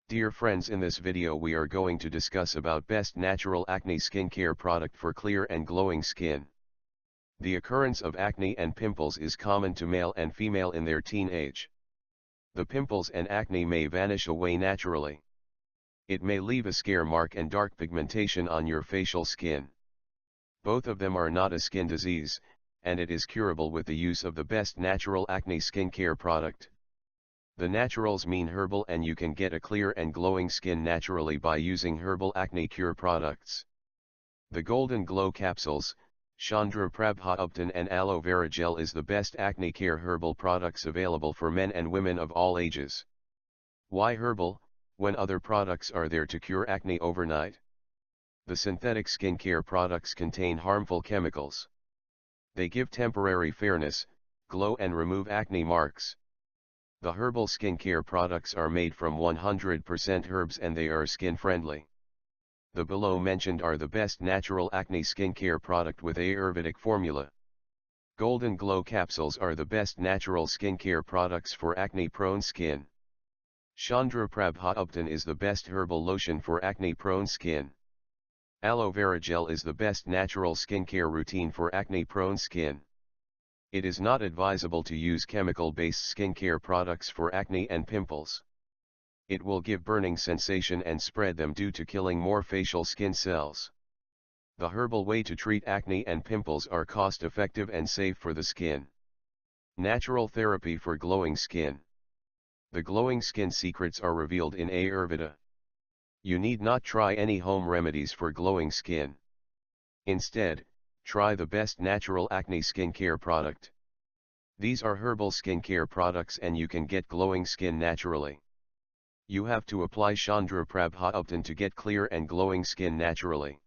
Dear friends, in this video we are going to discuss about best natural acne skincare product for clear and glowing skin. The occurrence of acne and pimples is common to male and female in their teen age. The pimples and acne may vanish away naturally. It may leave a scare mark and dark pigmentation on your facial skin. Both of them are not a skin disease, and it is curable with the use of the best natural acne skincare product. The naturals mean herbal, and you can get a clear and glowing skin naturally by using herbal acne cure products. The Golden Glow Capsules, Chandra Prabha Upton and Aloe Vera Gel is the best acne care herbal products available for men and women of all ages. Why herbal, when other products are there to cure acne overnight? The synthetic skincare products contain harmful chemicals. They give temporary fairness, glow and remove acne marks. The herbal skincare products are made from 100% herbs and they are skin-friendly. The below mentioned are the best natural acne skincare product with Ayurvedic formula. Golden Glow Capsules are the best natural skincare products for acne-prone skin. Chandra Prabha Upton is the best herbal lotion for acne-prone skin. Aloe Vera Gel is the best natural skincare routine for acne-prone skin. It is not advisable to use chemical-based skincare products for acne and pimples. It will give burning sensation and spread them due to killing more facial skin cells. The herbal way to treat acne and pimples are cost-effective and safe for the skin. Natural therapy for glowing skin. The glowing skin secrets are revealed in Ayurveda. You need not try any home remedies for glowing skin. Instead, try the best natural acne skincare product. These are herbal skincare products and you can get glowing skin naturally. You have to apply Chandra Prabha Upton to get clear and glowing skin naturally.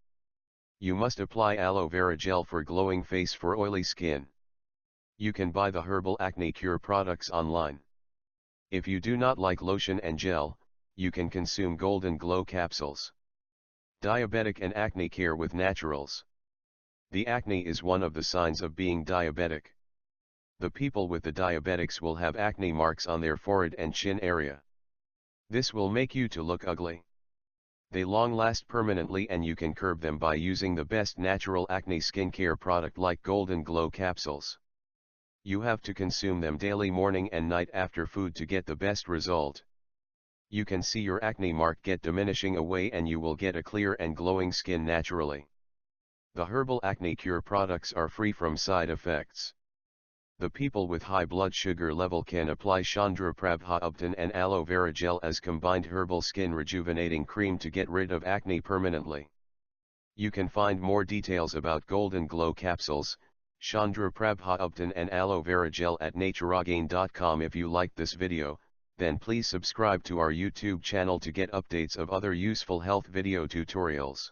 You must apply Aloe Vera Gel for glowing face for oily skin. You can buy the herbal acne cure products online. If you do not like lotion and gel, you can consume Golden Glow Capsules. Diabetic and acne care with naturals. The acne is one of the signs of being diabetic. The people with the diabetics will have acne marks on their forehead and chin area. This will make you to look ugly. They long last permanently and you can curb them by using the best natural acne skincare product like Golden Glow Capsules. You have to consume them daily, morning and night after food to get the best result. You can see your acne mark get diminishing away and you will get a clear and glowing skin naturally. The herbal acne cure products are free from side effects. The people with high blood sugar level can apply Chandra Prabha Upton and Aloe Vera Gel as combined herbal skin rejuvenating cream to get rid of acne permanently. You can find more details about Golden Glow Capsules, Chandra Prabha Upton and Aloe Vera Gel at natureagain.com. If you liked this video, then please subscribe to our YouTube channel to get updates of other useful health video tutorials.